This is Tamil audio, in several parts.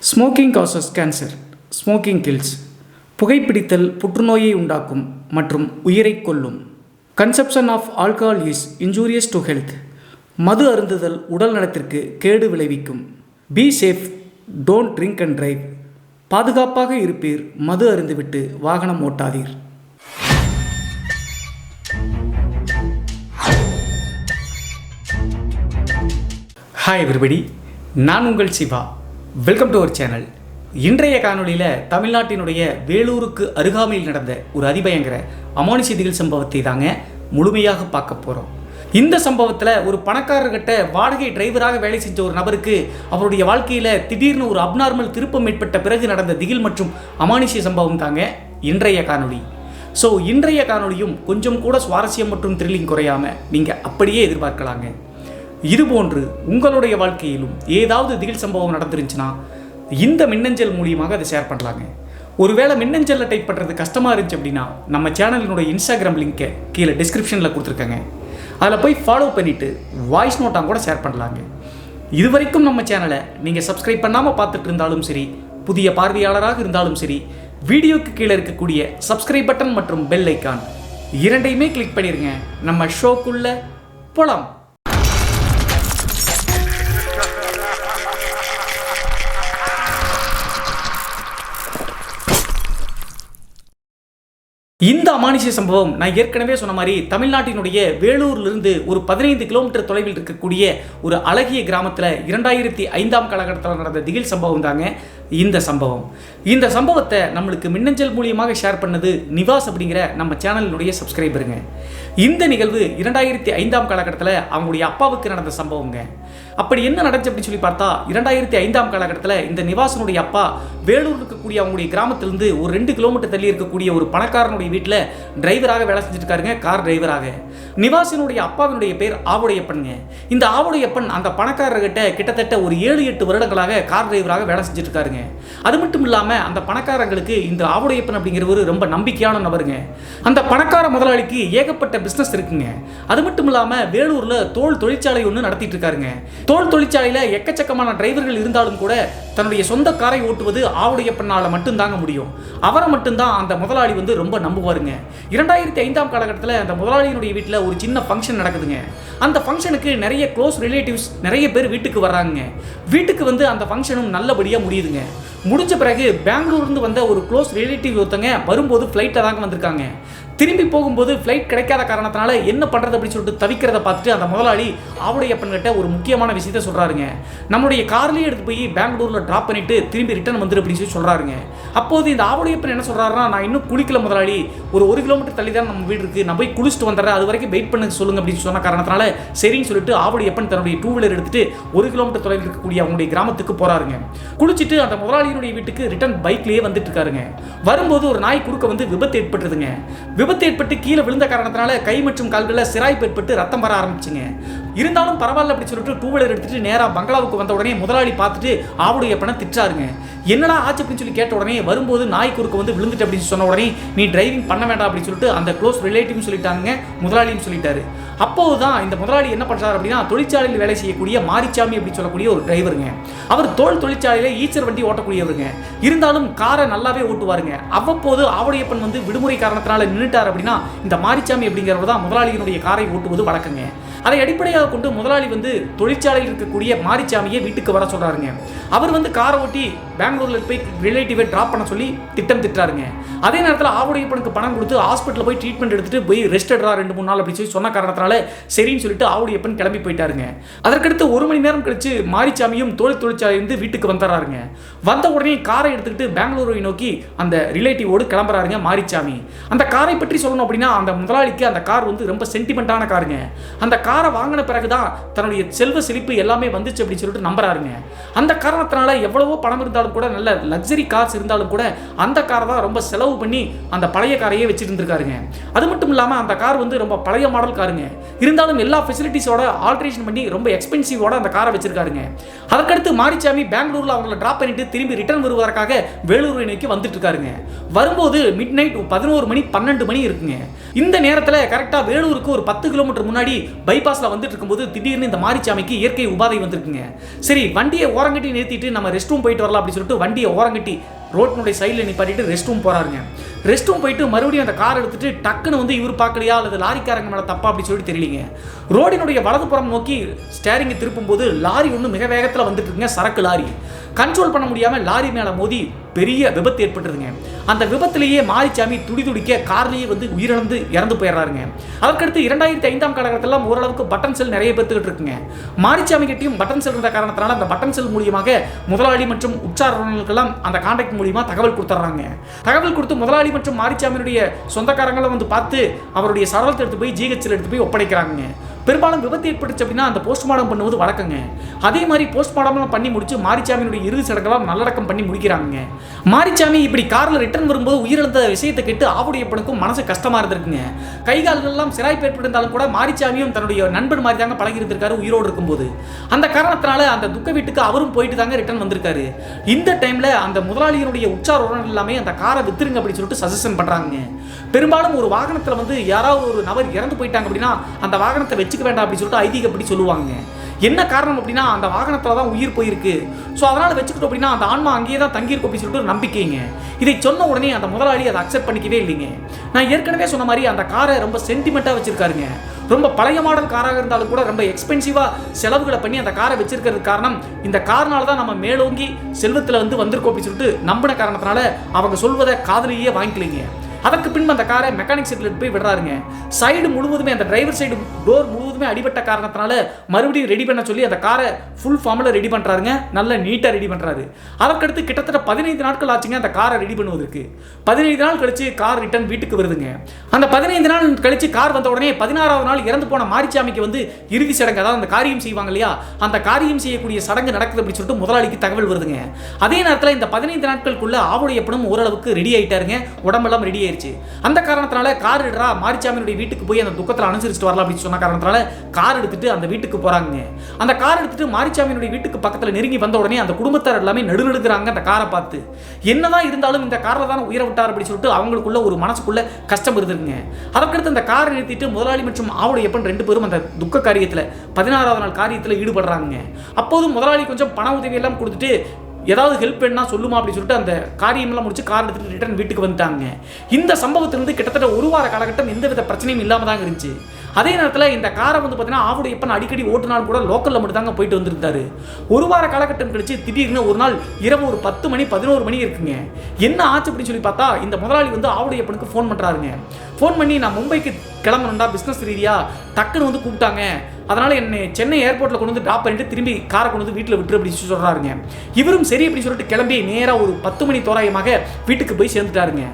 Smoking causes cancer, smoking kills. புகைப்பிடித்தல் புற்றுநோயை உண்டாக்கும் மற்றும் உயிரை கொல்லும். Consumption of alcohol is injurious to health. மது அருந்துதல் உடல் நலத்திற்கு கேடு விளைவிக்கும். Be safe, don't drink and drive. பாதுகாப்பாக இருப்பீர், மது அருந்துவிட்டு வாகனம் ஓட்டாதீர். ஹாய் எவ்ரிபடி, நான் உங்கள் Siva. Welcome to our channel. இன்றைய காணொலியில் தமிழ்நாட்டினுடைய வேலூருக்கு அருகாமையில் நடந்த ஒரு அதிபயங்கர அமானுஷ்ய திகில் சம்பவத்தை தாங்க முழுமையாக பார்க்க போகிறோம். இந்த சம்பவத்தில் ஒரு பணக்காரர்கிட்ட வாடகை டிரைவராக வேலை செஞ்ச ஒரு நபருக்கு அவருடைய வாழ்க்கையில் திடீர்னு ஒரு அப்நார்மல் திருப்பம் ஏற்பட்ட பிறகு நடந்த திகில் மற்றும் அமானுஷ்ய சம்பவம் தாங்க இன்றைய காணொலி. ஸோ இன்றைய காணொலியும் கொஞ்சம் கூட சுவாரஸ்யம் மற்றும் த்ரில்லிங் குறையாமல் நீங்கள் அப்படியே எதிர்பார்க்கலாங்க. இதுபோன்று உங்களுடைய வாழ்க்கையிலும் ஏதாவது திகில் சம்பவம் நடந்துருந்துச்சுன்னா இந்த மின்னஞ்சல் மூலியமாக அதை ஷேர் பண்ணலாங்க. ஒருவேளை மின்னஞ்சலில் டைப் பண்ணுறது கஷ்டமாக இருந்துச்சு அப்படின்னா நம்ம சேனலினுடைய இன்ஸ்டாகிராம் லிங்கை கீழே டிஸ்கிரிப்ஷனில் கொடுத்துருக்கேங்க. அதில் போய் ஃபாலோ பண்ணிவிட்டு வாய்ஸ் நோட்டாக கூட ஷேர் பண்ணலாங்க. இது வரைக்கும் நம்ம சேனலை நீங்கள் சப்ஸ்கிரைப் பண்ணாமல் பார்த்துட்டு இருந்தாலும் சரி, புதிய பார்வையாளராக இருந்தாலும் சரி, வீடியோக்கு கீழே இருக்கக்கூடிய சப்ஸ்கிரைப் பட்டன் மற்றும் பெல் ஐக்கான் இரண்டையுமே கிளிக் பண்ணிடுங்க. நம்ம ஷோக்குள்ளே போகலாம். இந்த அமானுஷ்ய சம்பவம் நான் ஏற்கனவே சொன்ன மாதிரி தமிழ்நாட்டினுடைய வேலூரிலிருந்து ஒரு 15 கிலோமீட்டர் தொலைவில் இருக்கக்கூடிய ஒரு அழகிய கிராமத்தில் 2005ஆம் காலகட்டத்தில் நடந்த திகில் சம்பவம் தாங்க இந்த சம்பவம். இந்த சம்பவத்தை நம்மளுக்கு மின்னஞ்சல் மூலியமாக ஷேர் பண்ணது நிவாஸ் அப்படிங்கிற நம்ம சேனலினுடைய சப்ஸ்கிரைபருங்க. இந்த நிகழ்வு 2005ஆம் காலகட்டத்தில் அவங்களுடைய அப்பாவுக்கு நடந்த சம்பவங்க. அப்படி என்ன நடந்துச்சு அப்படின்னு சொல்லி பார்த்தா, 2005ஆம் காலகட்டத்தில் இந்த நிவாசனுடைய அப்பா வேலூர் இருக்கக்கூடிய அவங்களுடைய கிராமத்திலிருந்து ஒரு 2 கிலோமீட்டர் தள்ளி இருக்கக்கூடிய ஒரு பணக்காரனுடைய வீட்டில் டிரைவராக வேலை செஞ்சுட்டு இருக்காருங்க, கார் டிரைவராக. நிவாசனுடைய அப்பாவினுடைய பேர் ஆவுடையப்பனுங்க. இந்த ஆவுடையப்பன் அந்த பணக்காரர்கிட்ட கிட்டத்தட்ட ஒரு 7-8 வருடங்களாக கார் டிரைவராக வேலை செஞ்சுட்டு இருக்காருங்க. அது மட்டும் இல்லாமல் அந்த பணக்காரங்களுக்கு இந்த ஆவுடையப்பன் அப்படிங்கிறவர் ரொம்ப நம்பிக்கையான நபருங்க. அந்த பணக்கார முதலாளிக்கு ஏகப்பட்ட பிஸ்னஸ் இருக்குங்க. அது மட்டும் இல்லாமல் வேலூரில் தோல் தொழிற்சாலை ஒன்று நடத்திட்டு இருக்காருங்க. தோல் தொழிற்சாலையில் எக்கச்சக்கமான டிரைவர்கள் இருந்தாலும் கூட தன்னுடைய சொந்த காரை ஓட்டுவது ஆவுடையப்பனால் மட்டும்தாங்க முடியும். அவரை மட்டும்தான் அந்த முதலாளி ரொம்ப நம்புவாருங்க. 2005ஆம் காலகட்டத்தில் அந்த முதலாளியினுடைய வீட்டில் ஒரு சின்ன ஃபங்க்ஷன் நடக்குதுங்க. அந்த ஃபங்க்ஷனுக்கு நிறைய க்ளோஸ் ரிலேட்டிவ்ஸ் நிறைய பேர் வீட்டுக்கு வர்றாங்க. வீட்டுக்கு அந்த ஃபங்க்ஷனும் நல்லபடியாக முடியுதுங்க. முடிஞ்ச பிறகு பெங்களூர்லேருந்து வந்த ஒரு க்ளோஸ் ரிலேட்டிவ் ஒருத்தங்க வரும்போது ஃப்ளைட்டில் தாங்க வந்திருக்காங்க. திரும்பி போகும்போது ஃப்ளைட் கிடைக்காத காரணத்தினால என்ன பண்ணுறது அப்படின்னு சொல்லிட்டு தவிக்கிறத பார்த்துட்டு அந்த முதலாளி ஆவுடையப்பன்கிட்ட ஒரு முக்கியமான விஷயத்த சொல்கிறாருங்க. நம்மளுடைய கார்லேயே எடுத்து போய் பெங்களூரில் ட்ராப் பண்ணிவிட்டு திரும்பி ரிட்டர்ன் வந்துரு அப்படின்னு சொல்லி சொல்கிறாருங்க. அப்போது இந்த ஆவுடையப்பன் என்ன சொல்கிறாருன்னா, நான் இன்னும் குளிக்கல முதலாளி, ஒரு 1 கிலோமீட்டர் தள்ளி தான் நம்ம வீடு இருக்குது, நான் போய் குளிச்சுட்டு வந்துடுறேன், அது வரைக்கும் வெயிட் பண்ண சொல்லுங்க அப்படின்னு சொன்ன காரணத்தினால சரின்னு சொல்லிட்டு ஆவுடையப்பன் தன்னுடைய 2 வீலர் எடுத்துட்டு 1 கிலோமீட்டர் தொலைவில் இருக்கக்கூடிய அவங்களுடைய கிராமத்துக்கு போகிறாருங்க. குளிச்சுட்டு அந்த முதலாளியினுடைய வீட்டுக்கு ரிட்டர்ன் பைக்லேயே வந்துட்டு இருக்காருங்க. வரும்போது ஒரு நாய் குறுக்க விபத்து ஏற்பட்டுருதுங்க. விபத்து ஏற்பட்டு கீழே விழுந்த காரணத்தினால கை மற்றும் கால்களில் சிராய்ப்பு ஏற்பட்டு ரத்தம் வர ஆரம்பிச்சுங்க. இருந்தாலும் பரவாயில்ல அப்படி சொல்லிட்டு 2 வீலர் எடுத்துட்டு நேராக பங்களாவுக்கு வந்த உடனே முதலாளி பார்த்துட்டு ஆவுடையப்பனை திட்டாருங்க. என்னடா ஆச்சு அப்படின்னு சொல்லி கேட்ட உடனே வரும்போது நாய் குறுக்க விழுந்துட்டு அப்படின்னு சொன்ன உடனே நீ டிரைவிங் பண்ண வேண்டாம் அப்படின்னு சொல்லிட்டு அந்த க்ளோஸ் ரிலேட்டிவ் சொல்லிட்டாங்க, முதலாளியும் சொல்லிட்டாரு. அப்போதுதான் இந்த முதலாளி என்ன பண்றாரு அப்படின்னா, தொழிற்சாலையில் வேலை செய்யக்கூடிய மாரிச்சாமி அப்படின்னு சொல்லக்கூடிய ஒரு டிரைவருங்க. அவர் தோல் தொழிற்சாலையில் ஈச்சர் வண்டி ஓட்டக்கூடியவருங்க. இருந்தாலும் காரை நல்லாவே ஓட்டுவாருங்க. அவ்வப்போது ஆவுடையப்பன் விடுமுறை காரணத்தினால நின்றுட்டார் அப்படின்னா இந்த மாரிச்சாமி அப்படிங்கிறவர் தான் முதலாளியினுடைய காரை ஓட்டுவது வழக்கங்க. அதை அடிப்படையாக கொண்டு முதலாளி தொழிற்சாலையில் இருக்கக்கூடிய மாரிச்சாமியை வீட்டுக்கு வர சொல்றாருங்க. அவர் காரை ஓட்டி பெங்களூர்ல போய் ரிலேட்டிவை டிராப் பண்ண சொல்லி திட்டாருங்க. அதே நேரத்தில் ஆவுடையப்பனுக்கு பணம் கொடுத்து ஹாஸ்பிட்டலில் போய் ட்ரீட்மெண்ட் எடுத்துட்டு போய் ரெஸ்ட் எடுறா 2-3 நாள் அப்படின்னு சொல்லி சொன்ன காரணத்தினால சரின்னு சொல்லிட்டு ஆவுடையப்பன் கிளம்பி போயிட்டாருங்க. அதற்கடுத்து 1 மணி நேரம் கழிச்சு மாரிச்சாமியும் தொழிற்சாலையிலிருந்து வீட்டுக்கு வந்துடுறாருங்க. வந்த உடனே காரை எடுத்துக்கிட்டு பெங்களூரை நோக்கி அந்த ரிலேட்டிவோடு கிளம்புறாருங்க மாரிச்சாமி. அந்த காரை பற்றி சொல்லணும் அப்படின்னா, அந்த முதலாளிக்கு அந்த கார் ரொம்ப சென்டிமெண்டான காருங்க. அந்த காரை வாங்கின பிறகுதான் தன்னுடைய செல்வ செழிப்பு எல்லாமே வந்துச்சு அப்படின்னு சொல்லிட்டு நம்புறாருங்க. அந்த காரணத்தினால எவ்வளவோ பணம் இருந்தாலும் கூட, நல்ல லக்ஸரி கார்ஸ் இருந்தாலும் கூட அந்த காரை தான் ரொம்ப செலவு பண்ணி அந்த பழைய காரையே வச்சுட்டு இருந்திருக்காருங்க. அது மட்டும் இல்லாமல் அந்த கார் ரொம்ப பழைய மாடல் காருங்க. இருந்தாலும் எல்லா ஃபெசிலிட்டிஸோட ஆல்ட்ரேஷன் பண்ணி ரொம்ப எக்ஸ்பென்சிவோட அந்த காரை வச்சிருக்காருங்க. அதற்கடுத்து மாரிச்சாமி பெங்களூர்ல அவங்களை டிராப் பண்ணிட்டு திரும்பி ரிட்டர்ன் வருவதற்காக வேலூரை நோக்கி வந்துட்டு இருக்காருங்க. வரும்போது மிட் நைட் 11 மணி 12 மணி இருக்குங்க. இந்த நேரத்தில் கரெக்டாக வேலூருக்கு ஒரு 10 கிலோமீட்டர் முன்னாடி பைபாஸில் வந்துட்டு இருக்கும்போது திடீர்னு இந்த மாரிச்சாமிக்கு இயற்கை உபாதை வந்திருக்குங்க. சரி, வண்டியை ஓரங்கட்டி நிறுத்திட்டு நம்ம ரெஸ்ட் ரூம் போயிட்டு வரலாம் அப்படின்னு சொல்லிட்டு வண்டியை ஓரங்கட்டி ரோட்டினுடைய சைடில் நிப்பாட்டிட்டு ரெஸ்ட் ரூம் போறாருங்க. ரெஸ்ட் ரூம் போயிட்டு மறுபடியும் அந்த கார் எடுத்துட்டு டக்குன்னு வந்து இவர் பார்க்கலையா அல்லது லாரிக்காரங்க மேலே தப்பா அப்படின்னு சொல்லிட்டு தெரியலீங்க. ரோடினுடைய வலதுபுறம் நோக்கி ஸ்டேரிங்கை திருப்பும் போது லாரி ஒன்று மிக வேகத்தில் வந்துட்டு இருக்குங்க. சரக்கு லாரி கண்ட்ரோல் பண்ண முடியாமல் லாரி மேலே மோதி பெரிய விபத்து ஏற்பட்டுருதுங்க. அந்த விபத்திலேயே மாரிச்சாமி துடிக்க கார்லேயே வந்து உயிரிழந்து இறந்து போயிடுறாருங்க. அதற்கடுத்து 2005 காலகட்டத்தில் ஓரளவுக்கு பட்டன் செல் நிறைய பேர்த்துக்கிட்டு இருக்குங்க. மாரிச்சாமி கிட்டையும் பட்டன் செல் இருந்த காரணத்தினால அந்த பட்டன் செல் மூலியமாக முதலாளி மற்றும் உற்சாரர்களுக்கெல்லாம் அந்த கான்டாக்ட் மூலியமா தகவல் கொடுத்துட்றாங்க. தகவல் கொடுத்து முதலாளி மற்றும் மாரிச்சாமியுடைய சொந்தக்காரங்களை வந்து பார்த்து அவருடைய சடலத்தை எடுத்து போய் ஜிஹெச்சில் எடுத்து போய் ஒப்படைக்கிறாங்க. பெரும்பாலும் விபத்து ஏற்பட்டுச்சு அப்படின்னா அந்த போஸ்ட்மார்டம் பண்ணுவது வழக்கங்க. அதே மாதிரி போஸ்ட்மார்டம் பண்ணி முடிச்சு மாரிச்சாமியுடைய இறுதி சடங்கெல்லாம் நல்லடக்கம் பண்ணி முடிக்கிறாங்க. மாரிச்சாமி இப்படி காரில் ரிட்டர்ன் வரும்போது உயிரிழந்த விஷயத்தை கேட்டு ஆவுடையப்பனுக்கும் மனசு கஷ்டமா இருந்திருக்குங்க. கைகால்கள் எல்லாம் சிராய்ப்பு ஏற்பட்டிருந்தாலும் கூட மாரிச்சாமியும் தன்னுடைய நண்பன் மாதிரி தாங்க பழகி இருந்திருக்காரு உயிரோடு இருக்கும்போது. அந்த காரணத்தினால அந்த துக்க வீட்டுக்கு அவரும் போயிட்டு தாங்க ரிட்டர்ன் வந்திருக்காரு. இந்த டைம்ல அந்த முதலாளியினுடைய உற்சார உறவினர்கள் எல்லாமே அந்த காரை வித்துருங்க அப்படின்னு சொல்லிட்டு சஜஷன் பண்றாங்க. பெரும்பாலும் ஒரு வாகனத்தில் வந்து யாராவது ஒரு நபர் இறந்து போயிட்டாங்க அப்படின்னா அந்த வாகனத்தை வச்சுக்க வேண்டாம் அப்படின்னு சொல்லிட்டு ஐதீகப்படி சொல்லுவாங்க. என்ன காரணம் அப்படின்னா அந்த வாகனத்தில் தான் உயிர் போயிருக்கு, ஸோ அதனால் வச்சுக்கிட்டோம் அப்படின்னா அந்த ஆன்மா அங்கேயே தான் தங்கியிருக்கும் அப்படின்னு சொல்லிட்டு ஒரு நம்பிக்கைங்க. இதை சொன்ன உடனே அந்த முதலாளி அதை அக்செப்ட் பண்ணிக்கவே இல்லைங்க. நான் ஏற்கனவே சொன்ன மாதிரி அந்த காரை ரொம்ப சென்டிமெண்ட்டாக வச்சிருக்காருங்க. ரொம்ப பழைய மாடல் காராக இருந்தாலும் கூட ரொம்ப எக்ஸ்பென்சிவாக செலவுகளை பண்ணி அந்த காரை வச்சிருக்கிறதுக்கு காரணம் இந்த காரணால தான் நம்ம மேலோங்கி செல்வத்தில் வந்து வந்திருக்கோம் அப்படின்னு சொல்லிட்டு நம்பின காரணத்தினால அவங்க சொல்வதை காதலியே வாங்கிக்கலைங்க. அதற்கு பின்பு அந்த காரை மெக்கானிக் செட்டில் போய் விடுறாருங்க. சைடு முழுவதுமே அந்த டிரைவர் சைடு டோர் முழுவதுமே அடிபட்ட காரணத்தினால மறுபடியும் ரெடி பண்ண சொல்லி அந்த காரை ஃபுல் ஃபார்மில் ரெடி பண்ணுறாருங்க. நல்ல நீட்டாக ரெடி பண்ணுறாரு. அதற்கடுத்து கிட்டத்தட்ட 15 நாட்கள் ஆச்சுங்க அந்த காரை ரெடி பண்ணுவதற்கு. 15 நாள் கழிச்சு கார் ரிட்டர்ன் வீட்டுக்கு வருதுங்க. அந்த 15 நாள் கழிச்சு கார் வந்த உடனே 16வது நாள் இறந்து போன மாரிச்சாமிக்கு வந்து இறுதி சடங்கு, அதாவது அந்த காரியம் செய்வாங்க இல்லையா, அந்த காரியம் செய்யக்கூடிய சடங்கு நடக்குது அப்படின்னு சொல்லிட்டு முதலாளிக்கு தகவல் வருதுங்க. அதே நேரத்தில் இந்த 15 நாட்களுக்குள்ள ஆவுடையப்பனும் ஓரளவுக்கு ரெடி ஆயிட்டாருங்க. உடம்பெல்லாம் ரெடி ஆயிடுச்சு. அந்த காரணத்தினால கார் எடுறா மாரிச்சாமியுடைய வீட்டுக்கு போய் அந்த துக்கத்தில் அனுசரிச்சுட்டு வரலாம் அப்படின்னு சொன்ன காரணத்தினால கார் எடுத்துட்டு அந்த வீட்டுக்கு போறாங்க. அந்த கார் எடுத்துட்டு மாரிச்சாமியுடைய வீட்டுக்கு பக்கத்தில் நெருங்கி வந்த உடனே அந்த குடும்பத்தார் எல்லாமே நடுநடுக்கிறாங்க அந்த காரை பார்த்து. என்னதான் இருந்தாலும் இந்த காரில் தான் உயிரை விட்டார் அப்படின்னு சொல்லிட்டு அவங்களுக்குள்ள ஒரு மனசுக்குள்ள கஷ்டம் இருந்துருங்க. அதற்கடுத்து அந்த காரை நிறுத்திட்டு முதலாளி மற்றும் ஆவுடையப்பன் 2 பேரும் அந்த துக்க காரியத்தில் 16வது நாள் காரியத்தில் ஈடுபடுறாங்க. அப்போதும் முதலாளி கொஞ்சம் பண உதவி எல்லாம் கொடுத்துட்டு ஏதாவது ஹெல்ப் வேணா சொல்லுமா அப்படின்னு சொல்லிட்டு அந்த காரியமெல்லாம் முடிச்சு கார் எடுத்துட்டு ரிட்டர்ன் வீட்டுக்கு வந்துட்டாங்க. இந்த சம்பவத்திலிருந்து கிட்டத்தட்ட 1 வார காலகட்டம் எந்தவித பிரச்சனையும் இல்லாமல் தாங்க இருந்துச்சு. அதே நேரத்தில் இந்த காரை வந்து பார்த்தீங்கன்னா ஆவுடையப்பன் அடிக்கடி ஓட்டுனாலும் கூட லோக்கலில் மட்டும் தாங்க போயிட்டு வந்துருந்தாரு. 1 வார காலகட்டம் கழிச்சு திடீர்னு ஒரு நாள் இரவு ஒரு 10 மணி 11 மணி இருக்குங்க. என்ன ஆச்சு அப்படின்னு சொல்லி பார்த்தா இந்த முதலாளி வந்து ஆவுடையப்பனுக்கு ஃபோன் பண்ணுறாருங்க. ஃபோன் பண்ணி நான் மும்பைக்கு கிளம்பணும்டா பிஸ்னஸ் ரீதியாக டக்குன்னு வந்து கூப்பிட்டாங்க, அதனால என்னை சென்னை ஏர்போர்ட்டில் கொண்டு வந்து ட்ராப் பண்ணிட்டு திரும்பி காரை கொண்டு வந்து வீட்டில் விட்டுரு அப்படின்னு சொல்கிறாருங்க. இவரும் சரி அப்படின்னு சொல்லிட்டு கிளம்பி நேராக ஒரு 10 மணி தோராயமாக வீட்டுக்கு போய் சேர்ந்துட்டாருங்க.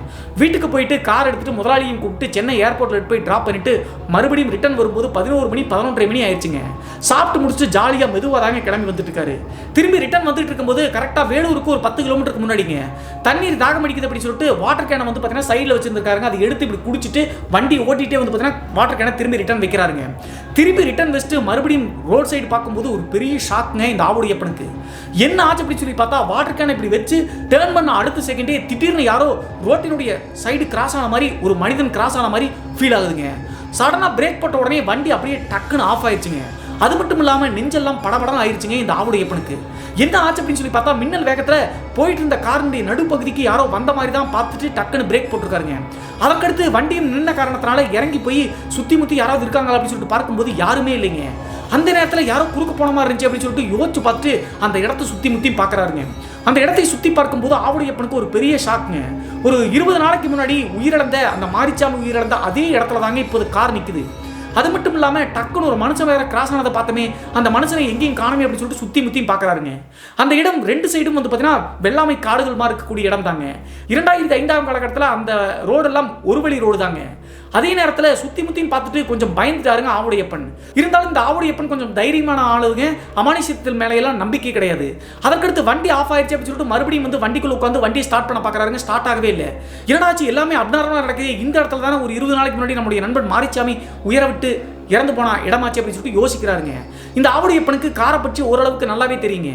வீட்டுக்கு போயிட்டு கார் எடுத்துட்டு முதலாளியும் கூப்பிட்டு சென்னை ஏர்போர்ட்டில் போய் ட்ராப் பண்ணிட்டு மறுபடியும் ரிட்டர்ன் வரும்போது 11 மணி 11:30 மணி ஆயிடுச்சுங்க. சாப்பிட்டு முடிச்சுட்டு ஜாலியாக மெதுவாக தாங்க கிளம்பி வந்துட்டு இருக்காரு. திரும்பி ரிட்டர்ன் வந்துட்டு இருக்கும்போது கரெக்டாக வேலூருக்கு ஒரு 10 கிலோமீட்டருக்கு முன்னாடிங்க தண்ணீர் தாகம் அடிக்குது அப்படின்னு சொல்லிட்டு வாட்டர் கேனை வந்து பார்த்தீங்கன்னா சைடில் வச்சிருக்காருங்க. அதை எடுத்து இப்படி குடிச்சிட்டு வண்டி ஓட்டிகிட்டே வந்து பார்த்தீங்கன்னா வாட்டர் கேனை திரும்பி ரிட்டர்ன் வைக்கிறாருங்க. திரும்பி ரிட்டர்ன் வச்சுட்டு மறுபடியும் ரோட் சைடு பார்க்கும்போது ஒரு பெரிய ஷாக்குங்க இந்த ஆவுடையப்பனுக்கு. என்ன ஆச்சு அப்படின்னு சொல்லி பார்த்தா வாட்டர் கேனை இப்படி வச்சு டர்ன் பண்ண அடுத்த செகண்டே திடீர்னு யாரோ ரோட்டினுடைய சைடு கிராஸ் ஆன மாதிரி ஒரு மனிதன் கிராஸ் ஆன மாதிரி ஃபீல் ஆகுதுங்க. சடனாக பிரேக் போட்ட உடனே வண்டி அப்படியே டக்குன்னு ஆஃப் ஆயிடுச்சுங்க. அது மட்டும் இல்லாமல் நெஞ்செல்லாம் படபடம் ஆயிடுச்சுங்க இந்த ஆவுடையப்பனுக்கு. என்ன ஆச்சு அப்படின்னு சொல்லி பார்த்தா மின்னல் வேகத்தில் போயிட்டு இருந்த காரினுடைய நடுப்பகுதிக்கு யாரோ வந்த மாதிரி தான் பார்த்துட்டு டக்குன்னு பிரேக் போட்டிருக்காருங்க. அதற்கடுத்து வண்டியை நின்ன காரணத்தினால இறங்கி போய் சுற்றி முற்றி யாராவது இருக்காங்களா அப்படின்னு சொல்லிட்டு பார்க்கும்போது யாருமே இல்லைங்க. அந்த நேரத்தில் யாரோ குறுக்க போன மாதிரி இருந்துச்சு அப்படின்னு சொல்லிட்டு யோசிச்சு பார்த்துட்டு அந்த இடத்த சுற்றி முற்றி பார்க்குறாருங்க. அந்த இடத்தை சுற்றி பார்க்கும்போது ஆவுடையப்பனுக்கு ஒரு பெரிய ஷாக்குங்க. ஒரு 20 நாளைக்கு முன்னாடி உயிரிழந்த அந்த மாரிச்சாமி உயிரிழந்த அதே இடத்துல தாங்க இப்போது கார் நிற்குது. அது மட்டும் இல்லாமல் டக்குன்னு ஒரு மனுஷன் வேற கிராஸ் ஆனதை பார்த்தமே, அந்த மனுஷனை எங்கேயும் காணுமே அப்படின்னு சொல்லிட்டு சுற்றி முற்றியும் பார்க்குறாருங்க. அந்த இடம் 2 சைடும் வந்து பார்த்தீங்கன்னா வெள்ளாமை காடுகள் மாதிரி இருக்கக்கூடிய இடம் தாங்க. 2005 காலகட்டத்தில் அந்த ரோடெல்லாம் ஒரு வழி ரோடு தாங்க. அதே நேரத்தில் சுற்றி முற்றியும் பார்த்துட்டு கொஞ்சம் பயந்துட்டாருங்க ஆவுடையப்பன். இருந்தாலும் இந்த ஆவுடையப்பன் கொஞ்சம் தைரியமான ஆளுங்க, அமானுஷ்யத்தில் மேலையெல்லாம் நம்பிக்கை கிடையாது. அதற்கடுத்து வண்டி ஆஃப் ஆயிடுச்சு அப்படின்னு சொல்லிட்டு மறுபடியும் வந்து வண்டிக்குள்ள உட்காந்து வண்டியை ஸ்டார்ட் பண்ண பார்க்குறாருங்க. ஸ்டார்ட் ஆகவே இல்லை. என்னடாச்சு எல்லாமே அப்நார்மலாக நடக்குது, இந்த இடத்துல தானே ஒரு 20 நாளைக்கு முன்னாடி நம்முடைய நண்பன் மாரிச்சாமி உயர விட்டு இறந்து போனா இடமாச்சு அப்படின்னு சொல்லிட்டு யோசிக்கிறாருங்க. இந்த ஆவுடையப்பனுக்கு காரை பற்றி ஓரளவுக்கு நல்லாவே தெரியுங்க.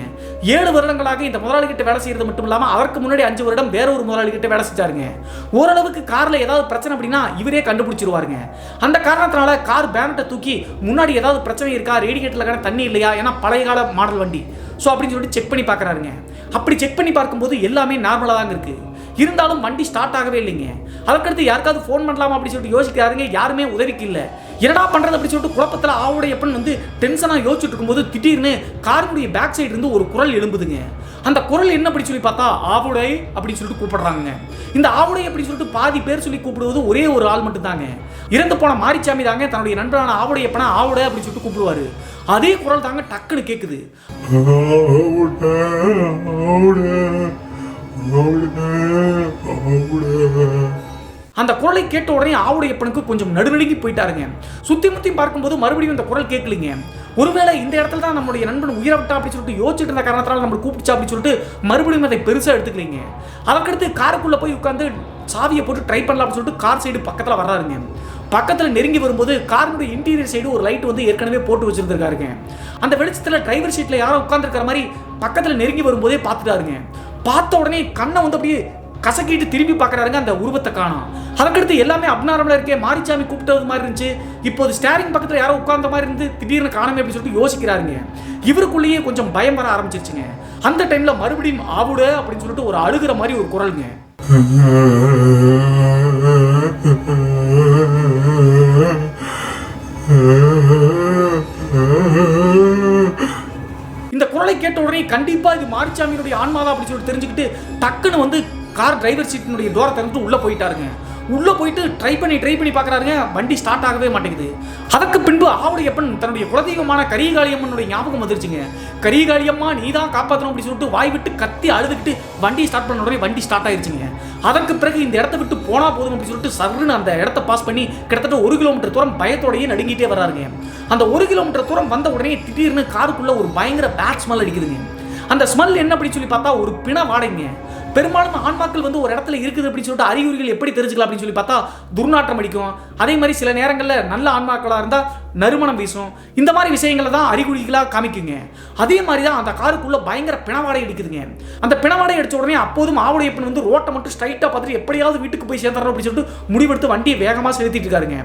7 வருடங்களாக இந்த முதலாளி கிட்ட வேலை செய்யறது மட்டும் இல்லாமல் அவருக்கு முன்னாடி 5 வருடம் வேற ஒரு முதலாளி கிட்ட வேலை செஞ்சாருங்க. ஓரளவுக்கு காரில் ஏதாவது பிரச்சனை அப்படின்னா இவரே கண்டுபிடிச்சிருவாருங்க. அந்த காரணத்தினால கார் பேனட்டை தூக்கி முன்னாடி ஏதாவது பிரச்சனை இருக்கா, ரேடியேட்டர்ல தண்ணி இல்லையா, ஏன்னா பழைய கால மாடல் வண்டி ஸோ அப்படின்னு சொல்லிட்டு செக் பண்ணி பார்க்குறாருங்க. அப்படி செக் பண்ணி பார்க்கும்போது எல்லாமே நார்மலாக தாங்க இருக்குது. இருந்தாலும் வண்டி ஸ்டார்ட் ஆகவே இல்லைங்க. அதுக்கடுத்து யாருக்காவது ஃபோன் பண்ணலாமா அப்படின்னு சொல்லிட்டு யோசிக்கிறாருங்க. யாருமே உதவிக்கு இல்லை. என்னடா பண்ணுறது அப்படின்னு சொல்லிட்டு குழப்பத்தில் ஆவுடையப்பன் வந்து டென்ஷனாக யோசிச்சுட்டு இருக்கும்போது திடீர்னு காருடைய பேக் சைடு இருந்து ஒரு குரல் எழும்புதுங்க. அந்த குரல் என்ன அப்படி சொல்லி பார்த்தா ஆவுடை அப்படின்னு சொல்லிட்டு கூப்பிடுறாங்க. இந்த ஆவுடை அப்படின்னு சொல்லிட்டு பாதி பேர் சொல்லி கூப்பிடுவது ஒரே ஒரு ஆள் மட்டும் தாங்க. இறந்து போன மாரிச்சாமி தாங்க தன்னுடைய நண்பரான ஆவுடையப்பனை ஆவுடை அப்படின்னு சொல்லிட்டு கூப்பிடுவாரு. அதே குரல் தாங்க டக்குன்னு கேட்குது. அந்த குரலை கேட்ட உடனே ஆவுடையப்பனுக்கு கொஞ்சம் நடுநடுங்கி போயிட்டாருங்க. சுத்தி முத்தி பார்க்கும்போது மறுபடியும் இந்த குரல் கேட்கலீங்க. ஒருவேளை இந்த இடத்துல தான் நம்மளுடைய நண்பன் உயிரை விட்டா அப்படின்னு சொல்லிட்டு யோசிச்சுட்டு இருந்த காரணத்தால் நம்ம கூப்பிடுச்சா அப்படின்னு சொல்லிட்டு மறுபடியும் அதை பெருசாக எடுத்துக்கலீங்க. அதற்கடுத்து காருக்குள்ளே போய் உட்காந்து சாவியை போட்டு ட்ரை பண்ணலாம் அப்படின்னு சொல்லிட்டு கார் சைடு பக்கத்தில் வர்றாருங்க. பக்கத்தில் நெருங்கி வரும்போது காருடைய இன்டீரியர் சைடு ஒரு லைட் வந்து ஏற்கனவே போட்டு வச்சிருந்திருக்காருங்க. அந்த வெளிச்சத்தில் டிரைவர் சீட்டில் யாரோ உட்காந்துருக்கிற மாதிரி பக்கத்தில் நெருங்கி வரும்போதே பார்த்துட்டாருங்க. பார்த்த உடனே கண்ணை வந்து அப்படியே கசக்கிட்டு திரும்பி பார்க்குறாருங்க. அந்த உருவத்தை காணோம். அதுக்கடுத்து எல்லாமே அப்நார்மலாக இருக்கே, மாரிச்சாமி கூப்பிட்டது மாதிரி இருந்துச்சு. இப்போது ஸ்டேரிங் பக்கத்தில் யாரோ உட்கார்ந்த மாதிரி இருந்து திடீர்னு காணாமே அப்படின்னு சொல்லிட்டு யோசிக்கிறாருங்க. இவருக்குள்ளேயே கொஞ்சம் பயம் வர ஆரம்பிச்சிருச்சுங்க. அந்த டைம்ல மறுபடியும் ஆவுட அப்படின்னு சொல்லிட்டு ஒரு அழுகிற மாதிரி ஒரு குரலுங்க. இந்த குரலை கேட்ட உடனே கண்டிப்பா இது மாரிச்சாமியுடைய ஆன்மாதான் அப்படின்னு சொல்லிட்டு தெரிஞ்சுக்கிட்டு டக்குன்னு வந்து கார் டிரைவர் சீட்டினுடைய டோரை திறந்து உள்ள போயிட்டாருங்க. உள்ள போயிட்டு ட்ரை பண்ணி பார்க்குறாருங்க. வண்டி ஸ்டார்ட் ஆகவே மாட்டேங்குது. அதற்கு பின்பு ஆவுடையப்பன் தன்னுடைய குலதெய்வமான கரியகாளியம்மனுடைய ஞாபகம் வந்துருச்சுங்க. கரியகாளியம்மா நீ தான் காப்பாற்றணும் அப்படின்னு சொல்லிட்டு வாய் விட்டு கத்தி அழுதுகிட்டு வண்டி ஸ்டார்ட் பண்ண உடனே வண்டி ஸ்டார்ட் ஆயிடுச்சுங்க. அதற்கு பிறகு இந்த இடத்த விட்டு போனா போதும் அப்படின்னு சொல்லிட்டு சர்ன்னு அந்த இடத்த பாஸ் பண்ணி கிட்டத்தட்ட 1 கிலோமீட்டர் தூரம் பயத்தோடையே நடுங்கிட்டே வர்றாருங்க. அந்த 1 கிலோமீட்டர் தூரம் வந்த உடனே திடீர்னு காருக்குள்ள ஒரு பயங்கர பேட் ஸ்மெல் அடிக்குதுங்க. அந்த ஸ்மெல் என்ன அப்படின்னு சொல்லி பார்த்தா ஒரு பிண வாடைங்க. பெரும்பாலும் ஆன்மாக்கள் வந்து ஒரு இடத்துல இருக்குது அப்படின்னு சொல்லிட்டு அறிகுறிகள் எப்படி தெரிஞ்சுக்கலாம் அப்படின்னு சொல்லி பார்த்தா துர்நாற்றம் அடிக்கும். அதே மாதிரி சில நேரங்களில் நல்ல ஆன்மாக்களாக இருந்தால் நறுமணம் வீசும். இந்த மாதிரி விஷயங்களை தான் அறிகுறிகளாக காமிக்குங்க. அதே மாதிரி தான் அந்த காருக்குள்ள பயங்கர பிணவாடை அடிக்குதுங்க. அந்த பிணவாடை அடிச்ச உடனே அப்போதும் ஆவுடையப்பன் வந்து ரோட்டை மட்டும் ஸ்ட்ரைட்டாக பார்த்துட்டு எப்படியாவது வீட்டுக்கு போய் சேர்ந்துடணும் அப்படின்னு சொல்லிட்டு முடிவெடுத்து வண்டியை வேகமாக செலுத்திட்டு இருக்காருங்க.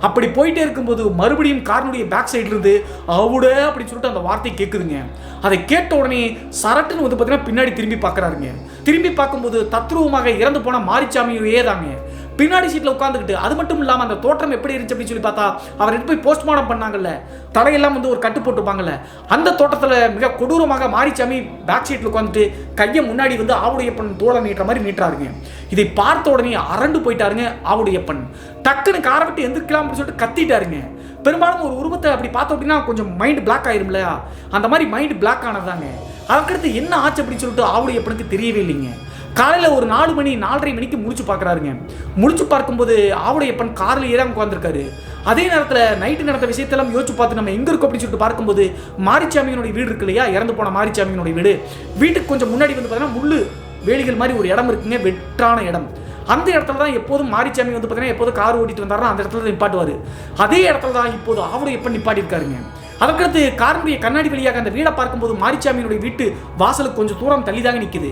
அப்படி போயிட்டே இருக்கும்போது மறுபடியும் காருடைய பேக் சைட்ல இருந்து ஆவுட அப்படின்னு சொல்லிட்டு அந்த வார்த்தை கேட்குதுங்க. அதை கேட்ட உடனே சரட்டுன்னு வந்து பார்த்தீங்கன்னா பின்னாடி திரும்பி பார்க்குறாருங்க. திரும்பி பார்க்கும்போது தத்ரூபமாக இறந்து போன மாரிச்சாமியே தாங்க பின்னாடி சீட்டில் உட்காந்துக்கிட்டு. அது மட்டும் இல்லாமல் அந்த தோற்றம் எப்படி இருந்துச்சு அப்படின்னு சொல்லி பார்த்தா அவர் எடுத்து போய் போஸ்ட்மார்ட்டம் பண்ணாங்கல்ல, தலையெல்லாம் வந்து ஒரு கட்டு போட்டுப்பாங்கல்ல, அந்த தோட்டத்தில் மிக கொடூரமாக மாரிச்சாமி பேக் சீட்டில் உட்காந்துட்டு கையை முன்னாடி வந்து ஆவுடையப்பன் தோலை நீட்டுற மாதிரி நீட்டுறாருங்க. இதை பார்த்த உடனே அரண்டு போயிட்டாருங்க ஆவுடையப்பன். டக்குன்னு காரை விட்டு எந்திரிக்கலாம் அப்படின்னு சொல்லிட்டு கத்திட்டாருங்க. பெரும்பாலும் ஒரு உருவத்தை அப்படி பார்த்தோம் அப்படின்னா கொஞ்சம் மைண்ட் பிளாக் ஆயிரும் இல்லையா, அந்த மாதிரி மைண்ட் பிளாக் ஆனதாங்க. அதுக்கடுத்து என்ன ஆச்சு அப்படின்னு சொல்லிட்டு ஆவுடையப்பனுக்கு தெரியவே இல்லைங்க. காலையில் ஒரு 4 மணி 4:30 மணிக்கு முடிச்சு பார்க்குறாருங்க. முடிச்சு பார்க்கும்போது ஆவுடையப்பன் காரில் ஏறாம உட்காந்துருக்காரு. அதே நேரத்தில் நைட்டு நடந்த விஷயத்தெல்லாம் யோசிச்சு பார்த்து நம்ம எங்கே இருக்கோம் அப்படின்னு சொல்லிட்டு பார்க்கும்போது மாரிச்சாமியினுடைய வீடு இருக்கு இல்லையா, இறந்து போன மாரிச்சாமியினுடைய வீடு, வீட்டுக்கு கொஞ்சம் முன்னாடி வந்து பார்த்தீங்கன்னா முள்ளு வேலிகள் மாதிரி ஒரு இடம் இருக்குங்க, வெற்றான இடம். அந்த இடத்துல தான் எப்போதும் மாரிச்சாமி வந்து பார்த்தீங்கன்னா எப்போதும் கார் ஓட்டிட்டு வந்தாருன்னா அந்த இடத்துல தான் நிப்பாட்டுவார். அதே இடத்துல தான் இப்போது ஆவுடையப்பன் நிப்பாட்டியிருக்காருங்க. அதுக்கடுத்து காரனுடைய கண்ணாடி வழியாக அந்த வீடை பார்க்கும்போது மாரிச்சாமியினுடைய வீட்டு வாசலுக்கு கொஞ்சம் தூரம் தள்ளி தாங்க நிற்குது.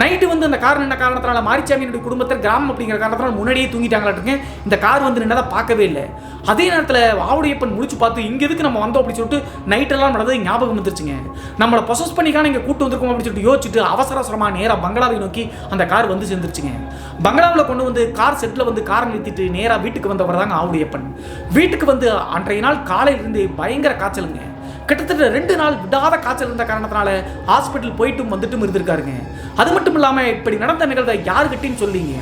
நைட்டு வந்து அந்த கார் நின்ன காரணத்தினால மாரிச்சாமியினுடைய குடும்பத்தில் கிராமம் அப்படிங்கிற காரணத்தினால முன்னாடியே தூங்கிட்டாங்களாட்டுங்க. இந்த கார் வந்து நின்னதை பார்க்கவே இல்லை. அதே நேரத்தில் ஆவுடையப்பன் முடிச்சு பார்த்து இங்கே எதுக்கு நம்ம வந்தோம் அப்படின்னு சொல்லிட்டு நைட்டெல்லாம் நடந்தது ஞாபகம் வந்துருச்சுங்க. நம்மளை பொசஸ் பண்ணிக்கான இங்கே கூட்டு வந்திருக்கோம் அப்படின்னு சொல்லிட்டு யோசிச்சுட்டு அவசரமாக நேராக பங்களாவை நோக்கி அந்த கார் வந்து சேர்ந்துருச்சுங்க. பங்களாவில் கொண்டு வந்து கார் செட்டில் வந்து காரை நிறுத்திட்டு நேராக வீட்டுக்கு வந்தவர் தாங்க ஆவுடையப்பன். வீட்டுக்கு வந்து அன்றைய நாள் காலையிலிருந்து பயங்கர காய்ச்சலுங்க. கிட்டத்தட்ட 2 நாள் விடாத காய்ச்சல் இருந்த காரணத்தினால ஹாஸ்பிட்டல் போயிட்டும் வந்துட்டும் இருந்திருக்காருங்க. அது மட்டும் இல்லாமல் இப்படி நடந்த நிகழ்வை யாருக்கிட்டையும் சொல்லிங்க.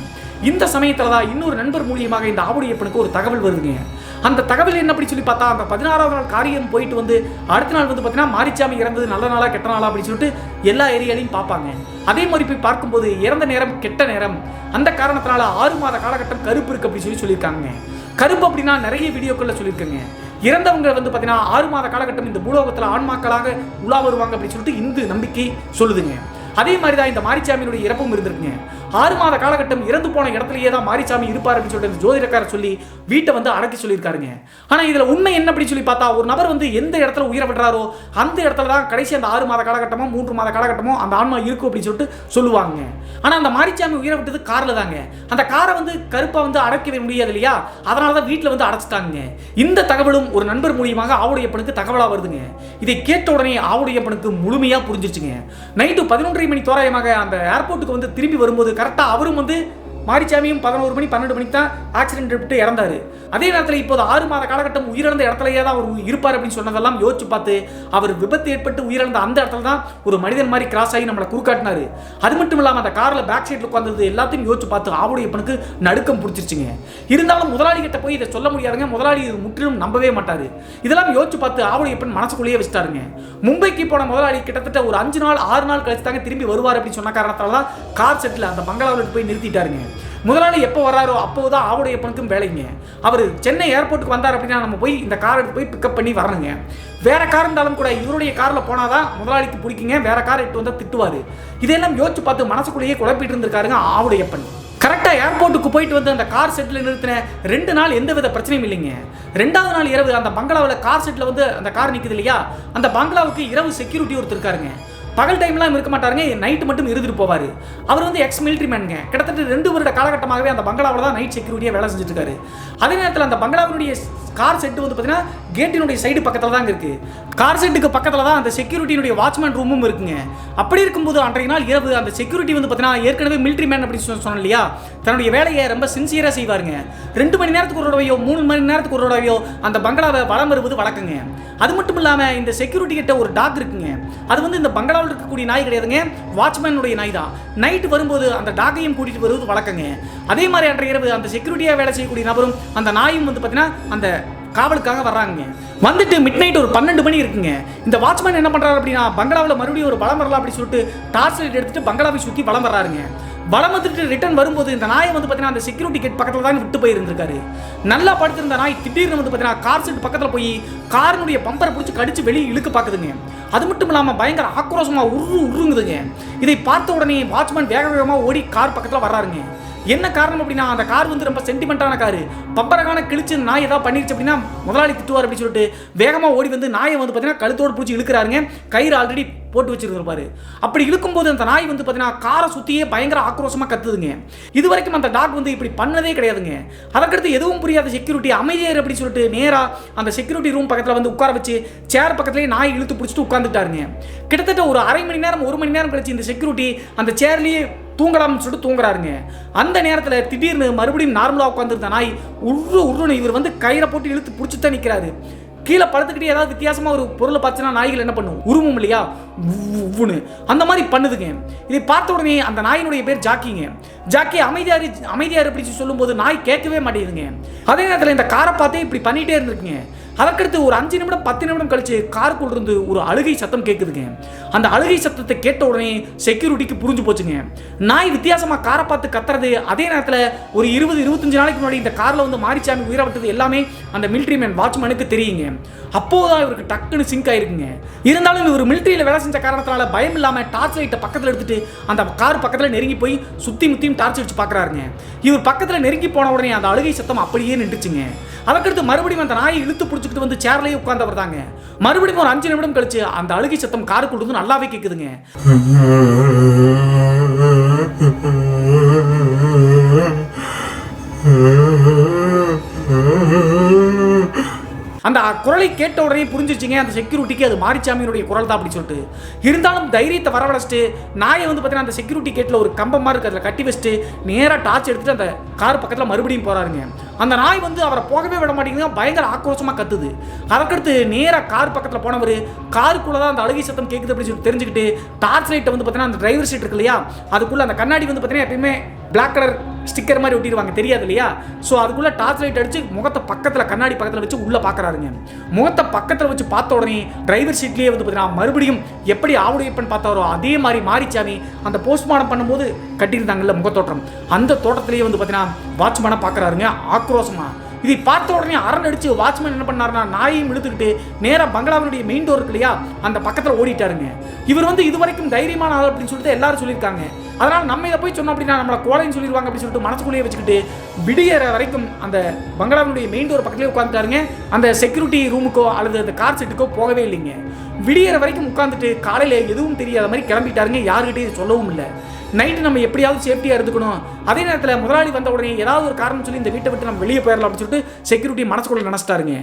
இந்த சமயத்தில் தான் இன்னொரு நண்பர் மூலியமாக இந்த ஆவுடையப்பனுக்கு ஒரு தகவல் வருதுங்க. அந்த தகவல் என்ன அப்படி சொல்லி பார்த்தா அந்த 16வது நாள் காரியம் போயிட்டு வந்து அடுத்த நாள் வந்து பார்த்தீங்கன்னா மாரிச்சாமி இறந்தது நல்ல நாளா கெட்ட நாளா அப்படின்னு சொல்லிட்டு எல்லா ஏரியாலையும் பார்ப்பாங்க. அதே மாதிரி போய் பார்க்கும்போது இறந்த நேரம் கெட்ட நேரம், அந்த காரணத்தினால 6 மாத காலகட்டம் கருப்பு இருக்கு அப்படின்னு சொல்லியிருக்காங்க. கருப்பு அப்படின்னா நிறைய வீடியோக்களில் சொல்லியிருக்கேங்க. இறந்தவங்க வந்து பார்த்தீங்கன்னா 6 மாத காலகட்டம் இந்த பூலோகத்தில் ஆன்மாக்களாக உலா வருவாங்க அப்படின்னு சொல்லிட்டு இந்து நம்பிக்கை சொல்லுதுங்க. அதே மாதிரி தான் இந்த மாரிச்சாமியினுடைய இறப்பும் இருந்திருக்குங்க. 6 மாத காலகட்டம் இறந்து போன இடத்துலயே தான் மாரிச்சாமி இருப்பார் அப்படின்னு சொல்லிட்டு ஜோதிடக்காரர் சொல்லி வீட்டை வந்து அடக்கி சொல்லியிருக்காருங்க. ஆனால் இதில் உண்மை என்ன அப்படின்னு சொல்லி பார்த்தா, ஒரு நபர் வந்து எந்த இடத்துல உயிரை விடுறாரோ அந்த இடத்துல தான் கடைசி அந்த 6 மாத காலகட்டமோ 3 மாத காலகட்டமோ அந்த ஆன்மா இருக்கும் அப்படின்னு சொல்லிட்டு சொல்லுவாங்க. ஆனால் அந்த மாரிச்சாமி உயிரை விட்டது காரில் தாங்க. அந்த காரை வந்து கருப்பாக வந்து அடக்கவே முடியாது இல்லையா, அதனால தான் வீட்டில் வந்து அடைச்சிட்டாங்க. இந்த தகவலும் ஒரு நண்பர் மூலியமாக ஆவுடையப்பனுக்கு தகவலாக வருதுங்க. இதை கேட்ட உடனே ஆவுடையப்பனுக்கு முழுமையாக புரிஞ்சிருச்சுங்க. நைட்டு 11:30 மணி தோராயமாக அந்த ஏர்போர்ட்டுக்கு வந்து திரும்பி வரும்போது கரெக்டாக அவரும் வந்து மாரிச்சாமியும் 11 மணி 12 மணிக்கு தான் ஆக்சிடென்ட் விட்டு இறந்தாரு. அதே நேரத்தில் இப்போது 6 மாத காலகட்டம் உயிரிழந்த இடத்துலயே தான் அவர் இருப்பார் அப்படின்னு சொன்னதெல்லாம் யோசிச்சு பார்த்து அவர் விபத்து ஏற்பட்டு உயிரிழந்த அந்த இடத்துல தான் ஒரு மனிதன் மாதிரி கிராஸ் ஆகி நம்மளை குறுக்காட்டினாரு. அது மட்டும் இல்லாமல் அந்த காரில் பேக் சைடில் உட்கார்ந்தது எல்லாத்தையும் யோசிச்சு பார்த்து ஆவுடையப்பனுக்கு நடுக்கம் பிடிச்சிருச்சுங்க. இருந்தாலும் முதலாளி கிட்ட போய் இதை சொல்ல முடியாதுங்க. முதலாளி இது முற்றிலும் நம்பவே மாட்டாரு. இதெல்லாம் யோசிச்சு பார்த்து ஆவுடையப்பன் மனசுக்குள்ளேயே வச்சுட்டாருங்க. மும்பைக்கு போன முதலாளி கிட்டத்தட்ட ஒரு 5 நாள் 6 நாள் கழிச்சு தாங்க திரும்பி வருவார் அப்படின்னு சொன்ன காரணத்தால தான் கார் செட்டில் அந்த பங்களாவில் போய் நிறுத்திட்டாருங்க. முதலாளி எப்போ வராரோ அப்போதான் ஆவுடையப்பனுக்கும் வேலைங்க. அவர் சென்னை ஏர்போர்ட்டுக்கு வந்தார் அப்படின்னா நம்ம போய் இந்த கார் எடுத்து போய் பிக்கப் பண்ணி வரணுங்க. வேற கார் இருந்தாலும் கூட இவருடைய காரில் போனாதான் முதலாளிக்கு பிடிக்குங்க. வேற கார் எடுத்து வந்தால் திட்டுவார். இதெல்லாம் யோசிச்சு பார்த்து மனசுக்குள்ளேயே குழப்பிட்டு இருந்திருக்காருங்க ஆவுடையப்பன். கரெக்டாக ஏர்போர்ட்டுக்கு போயிட்டு வந்து அந்த கார் செட்டில் நிறுத்தின 2 நாள் எந்தவித பிரச்சனையும் இல்லைங்க. 2வது நாள் இரவு அந்த பங்களாவில் கார் செட்டில் வந்து அந்த கார் நிற்குது இல்லையா, அந்த பங்களாவுக்கு இரவு செக்யூரிட்டி ஒருத்தர் இருக்காருங்க. பகல் டைம்லாம் இருக்க மாட்டாருங்க, நைட்டு மட்டும் இருந்துட்டு போவார். அவர் வந்து எக்ஸ் மிலிட்ரி மேனுங்க. கிட்டத்தட்ட 2 வருட காலகட்டமாகவே அந்த பங்களாவில் தான் நைட் செக்யூரிட்டியாக வேலை செஞ்சுட்டு இருக்காரு. அதே நேரத்தில் அந்த பங்களாவினுடைய கார் செட்டு வந்து பார்த்தீங்கன்னா கேட்டினுடைய சைடு பக்கத்தில் தான் இருக்குது. கார் செட்டுக்கு பக்கத்தில் தான் அந்த செக்யூரிட்டியினுடைய வாட்ச்மேன் ரூமும் இருக்குங்க. அப்படி இருக்கும்போது அன்றைய நாள் இரவு அந்த செக்யூரிட்டி வந்து பார்த்தீங்கன்னா ஏற்கனவே மிலிட்ரி மேன் அப்படின்னு சொன்னோம் இல்லையா, தன்னுடைய வேலையை ரொம்ப சின்சியராக செய்வாருங்க. 2 மணி நேரத்துக்கு ஒரு தடவையோ 3 மணி நேரத்துக்கு ஒரு தடவையோ அந்த பங்களாவை வலம் வருவது வழக்கங்க. அது மட்டும் இல்லாமல் இந்த செக்யூரிட்டி கிட்ட ஒரு டாக் இருக்குங்க. அது வந்து இந்த பங்களாவில் இருக்கக்கூடிய நாய் கிடையாதுங்க, வாட்ச்மேனுடைய நாய் தான். நைட்டு வரும்போது அந்த டாகையும் கூட்டிட்டு வருவது வழக்கங்க. அதே மாதிரி அன்றைய இரவு அந்த செக்யூரிட்டியாக வேலை செய்யக்கூடிய நபரும் அந்த நாயும் வந்து பார்த்தீங்கன்னா அந்த காவலுக்காக வர்றாங்க. வந்துட்டு மிட் நைட் ஒரு 12 மணி இருக்குங்க. இந்த வாட்ச்மேன் என்ன பண்றாரு அப்படின்னா பங்களாவில் மறுபடியும் ஒரு பலம் வரலாம் அப்படின்னு சொல்லிட்டு டார்ச் லைட் எடுத்துட்டு பங்களாவை சுற்றி பலம் வர்றாருங்க. பலம் வந்துட்டு ரிட்டர்ன் வரும்போது இந்த நாயை வந்து பார்த்தீங்கன்னா அந்த செக்யூரிட்டி கேட் பக்கத்தில் தான் விட்டு போயிருந்திருக்காரு. நல்லா படுத்திருந்த நாய் திடீர்னு வந்து பார்த்தீங்கன்னா கார் செட் பக்கத்தில் போய் காரினுடைய பம்பரை பிடிச்சி கடிச்சு வெளியே இழுக்க பார்க்குதுங்க. அது மட்டும் இல்லாமல் பயங்கர ஆக்ரோஷமாக உருங்குதுங்க. இதை பார்த்த உடனே வாட்ச்மேன் வேக வேகமாக ஓடி கார் பக்கத்தில் வர்றாருங்க. என்ன காரணம் அப்படின்னா அந்த கார் வந்து ரொம்ப சென்டிமெண்டான காரு. பம்பரகான கிழிச்சு நாய் ஏதாவது பண்ணிருச்சு அப்படின்னா முதலாளி திட்டுவார் அப்படின்னு சொல்லிட்டு வேகமாக ஓடி வந்து நாயை வந்து பார்த்தீங்கன்னா கழுத்தோடு பிடிச்சி இழுக்கிறாருங்க. கயிறு ஆல்ரெடி போட்டு வச்சிருப்பாரு. அப்படி இழுக்கும்போது அந்த நாய் வந்து பார்த்தீங்கன்னா காரை சுற்றியே பயங்கர ஆக்ரோஷமாக கத்துதுங்க. இது வரைக்கும் அந்த டாக் வந்து இப்படி பண்ணதே கிடையாதுங்க. அதற்கடுத்து எதுவும் புரியாத செக்யூரிட்டி அமைதியார் அப்படின்னு சொல்லிட்டு நேராக அந்த செக்யூரிட்டி ரூம் பக்கத்தில் வந்து உட்கார வச்சு சேர் பக்கத்துலேயே நாய் இழுத்து பிடிச்சிட்டு உட்காந்துட்டாருங்க. கிட்டத்தட்ட ஒரு அரை மணி நேரம் 1 மணி நேரம் கழிச்சு இந்த செக்யூரிட்டி அந்த சேர்லேயே தூங்கலாம்னு சொல்லிட்டு தூங்குறாருங்க. அந்த நேரத்தில் திடீர்னு மறுபடியும் நார்மலாக உட்காந்துருந்த நாய் உருன்னு இவர் வந்து கயிறை போட்டு இழுத்து பிடிச்சி தான் நிற்கிறாரு. கீழே படுத்துக்கிட்டே ஏதாவது வித்தியாசமாக ஒரு பொருளை பார்த்துன்னா நாய்கள் என்ன பண்ணும், உருமும் இல்லையா, உவ்வுன்னு அந்த மாதிரி பண்ணுதுங்க. இதை பார்த்த உடனே அந்த நாயினுடைய பேர் ஜாக்கிங்க. ஜாக்கி அமைதியாரு அப்படின்னு சொல்லும்போது நாய் கேட்கவே மாட்டேங்குதுங்க. அதே நேரத்தில் இந்த காரை பார்த்தே இப்படி பண்ணிகிட்டே இருந்திருக்குங்க. அதற்கடுத்து ஒரு 5 நிமிடம் 10 நிமிடம் கழிச்சு காருக்குள்ள இருந்து ஒரு அழுகை சத்தம் கேட்குதுங்க. அந்த அழுகை சத்தத்தை கேட்ட உடனே செக்யூரிட்டிக்கு புரிஞ்சு போச்சுங்க. நாய் வித்தியாசமாக காரை பார்த்து கத்துறது. அதே நேரத்தில் ஒரு 20-25 நாளைக்கு முன்னாடி இந்த காரில் வந்து மாரிச்சாமி உயிரை விட்டது எல்லாமே அந்த மிலிட்ரி மேன் வாட்ச்மேனுக்கு தெரியுங்க. அப்போதான் இவருக்கு டக்குன்னு சிங்க் ஆயிருக்குங்க. இருந்தாலும் இவர் மிலிட்ரியில் வேலை செஞ்ச காரணத்தினால பயம் இல்லாமல் டார்ச் லைட்டை பக்கத்தில் எடுத்துட்டு அந்த கார் பக்கத்தில் நெருங்கி போய் சுற்றி முத்தியும் டார்ச் அடிச்சு பார்க்குறாருங்க. இவர் பக்கத்தில் நெருங்கி போன உடனே அந்த அழுகை சத்தம் அப்படியே நின்றுச்சுங்க. அதற்கடுத்து மறுபடியும் அந்த நாயை இழுத்து பிடிச்சிக்கிட்டு வந்து சேர்லேயே உட்கார்ந்தவர் தாங்க. மறுபடியும் ஒரு 5 நிமிடம் கழிச்சு அந்த அழுகை சத்தம் காருக்குள்ள இருந்து நல்லாவே கேட்குதுங்க. அந்த குரலை கேட்ட உடனே புரிஞ்சிருச்சிங்க அந்த செக்யூரிட்டிக்கு அது மாரிச்சாமியினுடைய குரல் தான் அப்படி சொல்லிட்டு. இருந்தாலும் தைரியத்தை வரவழைச்சிட்டு நாயை வந்து பார்த்தீங்கன்னா அந்த செக்யூரிட்டி கேட்டில் ஒரு கம்பம் மாதிரி அதில் கட்டி வச்சுட்டு நேராக டார்ச் எடுத்துட்டு அந்த கார் பக்கத்தில் மறுபடியும் போறாருங்க. அந்த நாய் வந்து அவரை போகவே விட மாட்டேங்குது, பயங்கர ஆக்ரோஷமாக கத்துது. அதற்கடுத்து நேராக கார் பக்கத்தில் போனவர் காருக்குள்ளே தான் அந்த அழுகை சத்தம் கேட்குது அப்படின்னு சொல்லி தெரிஞ்சுக்கிட்டு டார்ச் லைட்டை வந்து பார்த்தீங்கன்னா அந்த டிரைவர் சீட் இருக்கு இல்லையா, அதுக்குள்ளே அந்த கண்ணாடி வந்து பார்த்தீங்கன்னா எப்பயுமே பிளாக் கலர் ஸ்டிக்கர் மாதிரி ஒட்டிடுவாங்க, தெரியாது இல்லையா. ஸோ அதுக்குள்ளே டார்ச் லைட் அடிச்சு முகத்தை பக்கத்தில் கண்ணாடி பக்கத்தில் வச்சு உள்ளே பார்க்குறாருங்க. முகத்தை பக்கத்தில் வச்சு பார்த்த உடனே டிரைவர் சீட்லேயே வந்து பார்த்தீங்கன்னா மறுபடியும் எப்படி ஆவுடையப்பன் பார்த்தாரோ அதே மாதிரி மாரிச்சாமி அந்த போஸ்ட்மார்ட்டம் பண்ணும்போது கட்டியிருந்தாங்கல்ல முகத்தோட்டம், அந்த தோட்டத்திலேயே வந்து பார்த்தீங்கன்னா வாட்ச்மேனை பார்க்குறாருங்க ஆக்ரோஷமாக. இதை பார்த்த உடனே அரண் அடிச்சு வாட்ச்மேன் என்ன பண்ணாருன்னா நாயையும் இழுத்துக்கிட்டு நேராக பங்களாவினுடைய மெயின் டோர் இருக்கு இல்லையா அந்த பக்கத்தில் ஓடிட்டாருங்க. இவர் வந்து இதுவரைக்கும் தைரியமான ஆள் அப்படின்னு சொல்லிட்டு எல்லாரும் சொல்லியிருக்காங்க. அதனால நம்ம இதை போய் சொன்னோம் அப்படின்னா நம்மளை கோலைன்னு சொல்லிடுவாங்க அப்படின்னு சொல்லிட்டு மனசுக்குள்ளேயே வச்சுக்கிட்டு விடியற வரைக்கும் அந்த பங்களாவினுடைய மெயின் டோர் பக்கத்துலேயே உட்காந்துட்டாருங்க. அந்த செக்யூரிட்டி ரூமுக்கோ அல்லது அந்த கார் செட்டுக்கோ போகவே இல்லைங்க. விடியற வரைக்கும் உட்காந்துட்டு காலையில் எதுவும் தெரியாத மாதிரி கிளம்பிட்டாருங்க. யாருக்கிட்டையும் சொல்லவும் இல்லை. நைட்டு நம்ம எப்படியாவது சேஃப்டியாக இருந்துக்கணும். அதே நேரத்தில் முதலாளி வந்த உடனே ஏதாவது ஒரு காரணம் சொல்லி இந்த வீட்டை விட்டு நம்ம வெளியே போயிடலாம் அப்படின்னு சொல்லிட்டு செக்யூரிட்டி மனசுக்குள்ள நினைச்சிட்டாருங்க.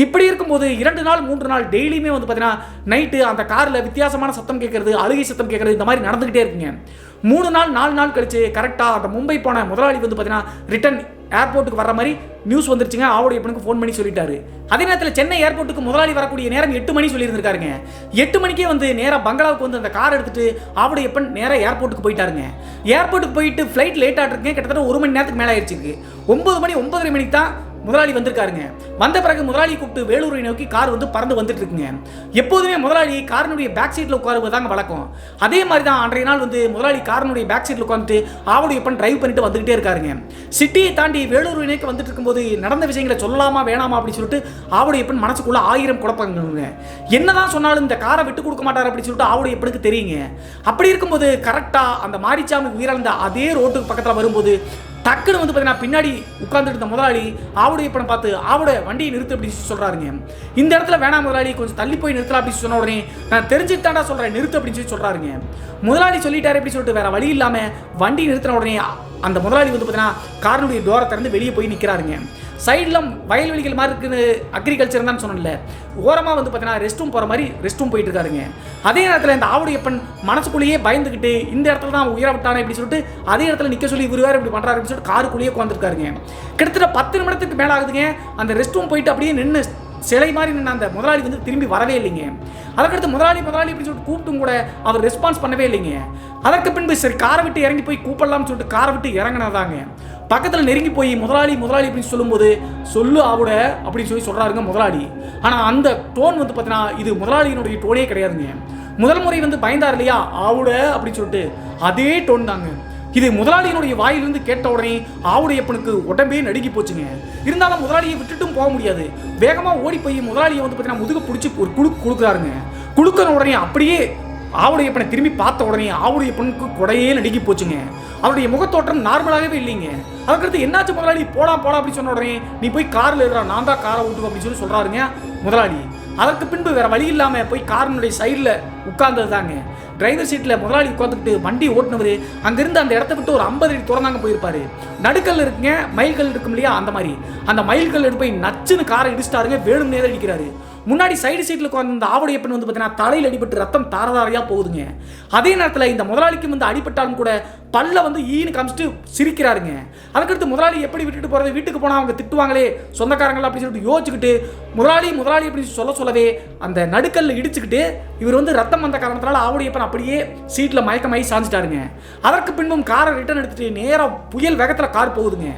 இப்படி இருக்கும்போது 2 நாள் 3 நாள் டெய்லியுமே வந்து பார்த்தீங்கன்னா நைட்டு அந்த காரில் வித்தியாசமான சத்தம் கேட்கறது, அழுகை சத்தம் கேட்கறது, இந்த மாதிரி நடந்துகிட்டே இருக்குங்க. 3 நாள் 4 நாள் கழிச்சு கரெக்டாக அந்த மும்பை போன முதலாளி வந்து பார்த்தீங்கன்னா ரிட்டன் ஏர்போர்ட்டுக்கு வர மாதிரி நியூஸ் வந்துருச்சுங்க. ஆவுடைய அப்பனுக்கு ஃபோன் பண்ணி சொல்லிட்டாரு. அதே நேரத்தில் சென்னை ஏர்போர்ட்டுக்கு முதலாளி வரக்கூடிய நேரம் 8 மணி சொல்லியிருந்திருக்காருங்க. 8 மணிக்கே வந்து நேராக பங்களாவுக்கு வந்து அந்த கார் எடுத்துட்டு ஆவுடைய அப்பன் நேராக ஏர்போர்ட்டுக்கு போயிட்டாருங்க. ஏர்போர்ட்டுக்கு போயிட்டு ஃப்ளைட் லேட் ஆகிட்டு கிட்டத்தட்ட 1 மணி நேரத்துக்கு மேலே ஆயிடுச்சு. 9 மணி 9:30 மணிக்கு தான் முதலாளி வந்திருக்காருங்க. வந்த பிறகு முதலாளி கூப்பிட்டு வேலூரை நோக்கி கார் வந்து பறந்து வந்துட்டு இருக்குங்க. எப்போதுமே முதலாளி காரினுடைய பேக் சீட்டில் உட்காருவதாங்க வழக்கம். அதே மாதிரி தான் அன்றைய நாள் வந்து முதலாளி காரினுடைய பேக் சீட்டில் உட்காந்துட்டு ஆவுடைய அப்பன் டிரைவ் பண்ணிட்டு வந்துகிட்டே இருக்காருங்க. சிட்டியை தாண்டி வேலூர் நோக்கி வந்துட்டு இருக்கும்போது நடந்த விஷயங்களை சொல்லலாமா வேணாமா அப்படின்னு சொல்லிட்டு ஆவுடைய அப்பன் மனசுக்குள்ள 1000 குழப்பங்க. என்னதான் சொன்னாலும் இந்த காரை விட்டு கொடுக்க மாட்டார் அப்படின்னு சொல்லிட்டு ஆவுடைய அப்பனுக்கு தெரியுங்க. அப்படி இருக்கும்போது கரெக்டாக அந்த மாரிச்சாமி உயிரிழந்த அதே ரோட்டுக்கு பக்கத்தில் வரும்போது டக்குன்னு வந்து பார்த்தீங்கன்னா பின்னாடி உட்காந்துட்டு இருந்த முதலாளி ஆவுடைய படம் பார்த்து ஆவுட வண்டியை நிறுத்து அப்படின்னு சொல்றாருங்க. இந்த இடத்துல வேணாம் முதலாளி, கொஞ்சம் தள்ளி போய் நிறுத்தலாம் அப்படின்னு சொன்ன உடனே நான் தெரிஞ்சுட்டு தாண்டா சொல்றேன் நிறுத்து அப்படின்னு சொல்லி சொல்றாருங்க. முதலாளி சொல்லிட்டாரு அப்படின்னு சொல்லிட்டு வேற வழி இல்லாம வண்டி நிறுத்தின உடனே அந்த முதலாளி வந்து பார்த்தீங்கன்னா காரினுடைய டோரை திறந்து வெளியே போய் நிற்கிறாருங்க. சைடில் வயல்வெளிகள் மாதிரி இருக்குது, அக்ரிகல்ச்சர் தான் சொன்னல, ஓரமாக வந்து பார்த்தீங்கன்னா ரெஸ்ட் ரூம் போகிற மாதிரி ரெஸ்ட் ரூம் போயிட்டு இருக்காருங்க. அதே நேரத்தில் இந்த ஆவுடையப்பன் மனசுக்குள்ளேயே பயந்துக்கிட்டு இந்த இடத்துல தான் உயிரை விட்டானே இப்படி சொல்லிட்டு அதே இடத்துல நிற்க சொல்லி இவர் வேறு இப்படி பண்ணுறாரு அப்படின்னு சொல்லிட்டு காருக்குள்ளேயே உட்காந்துருக்காருங்க. கிட்டத்தட்ட 10 நிமிடத்துக்கு மேலே ஆகுதுங்க. அந்த ரெஸ்ட் ரூம் போயிட்டு அப்படியே நின்று சிலை மாதிரி நின்று அந்த முதலாளி வந்து திரும்பி வரவே இல்லைங்க. அதற்கடுத்து முதலாளி அப்படின்னு சொல்லிட்டு கூப்பிட்டும் கூட அவர் ரெஸ்பான்ஸ் பண்ணவே இல்லைங்க. அதற்கு பின்பு சரி காரை விட்டு இறங்கி போய் கூப்பிடலாம்னு சொல்லிட்டு காரை விட்டு இறங்கினதாங்க. பக்கத்தில் நெருங்கி போய் முதலாளி அப்படின்னு சொல்லும்போது சொல்லு ஆவுட அப்படின்னு சொல்லி சொல்கிறாருங்க முதலாளி. ஆனால் அந்த டோன் வந்து பார்த்தீங்கன்னா இது முதலாளியினுடைய டோனே கிடையாதுங்க. முதல் முறை வந்து பயந்தார் இல்லையா ஆவுட அப்படின்னு சொல்லிட்டு அதே டோன் தாங்க. இது முதலாளியினுடைய வாயிலிருந்து கேட்ட உடனே ஆவுடையப்பனுக்கு உடம்பே நடுங்கி போச்சுங்க. இருந்தாலும் முதலாளியை விட்டுட்டும் போக முடியாது. வேகமாக ஓடி போய் முதலாளியை வந்து பார்த்தீங்கன்னா முதுக பிடிச்சி ஒரு கொடுக்குறாருங்க. கொடுக்குற உடனே அப்படியே ஆவுடையப்பனை திரும்பி பார்த்த உடனே ஆவுடையப்பனுக்கு கொடையே நடுங்கி போச்சுங்க. அவருடைய முகத்தோட்டம் நார்மலாகவே இல்லைங்க. அதுக்கடுத்து என்னாச்சு முதலாளி போலாம் அப்படின்னு சொன்ன உடனே நீ போய் காரில் இருக்கிற நான் தான் காரை ஓட்டுவேன் அப்படின்னு சொல்லி சொல்கிறாருங்க முதலாளி. அதற்கு பின்பு வேற வழி இல்லாமல் போய் காரினுடைய சைடில் உட்கார்ந்தது தாங்க. டிரைவர் சீட்டில் முதலாளி உட்காந்துக்கிட்டு வண்டி ஓட்டுனவர் அங்கிருந்து அந்த இடத்த விட்டு ஒரு 50 அடி திறந்தாங்க போயிருப்பாரு. நடுக்கல் இருக்குங்க, மயில்கள் இருக்கும் இல்லையா, அந்த மாதிரி அந்த மயில்கள் எடுத்து போய் நச்சுன்னு காரை இடிச்சிட்டாருங்க. வேணும் நேரம் அடிக்கிறாரு. முன்னாடி சைடு சீட்டில் உட்காந்து இந்த ஆவுடையப்பன் வந்து பார்த்தீங்கன்னா தலையில் அடிபட்டு ரத்தம் தாரதாரையாக போகுதுங்க. அதே நேரத்தில் இந்த முதலாளிக்கு வந்து அடிபட்டாலும் கூட பல்ல வந்து ஈன்னு காமிச்சிட்டு சிரிக்கிறாருங்க. அதுக்கடுத்து முதலாளி எப்படி விட்டுட்டு போகிறது, வீட்டுக்கு போனால் அவங்க திட்டுவாங்களே சொந்தக்காரங்களா அப்படின்னு சொல்லிட்டு யோசிச்சுக்கிட்டு முதலாளி அப்படின்னு சொல்லவே அந்த நடுக்கல்ல இடிச்சுக்கிட்டு இவர் வந்து ரத்தம் வந்த காரணத்தினால ஆவுடையப்பன் அப்படியே சீட்டில் மயக்கமாயி சாஞ்சிட்டாருங்க. அதற்கு பின்பும் காரை ரிட்டர்ன் எடுத்துட்டு நேராக புயல் வேகத்தில் கார் போகுதுங்க.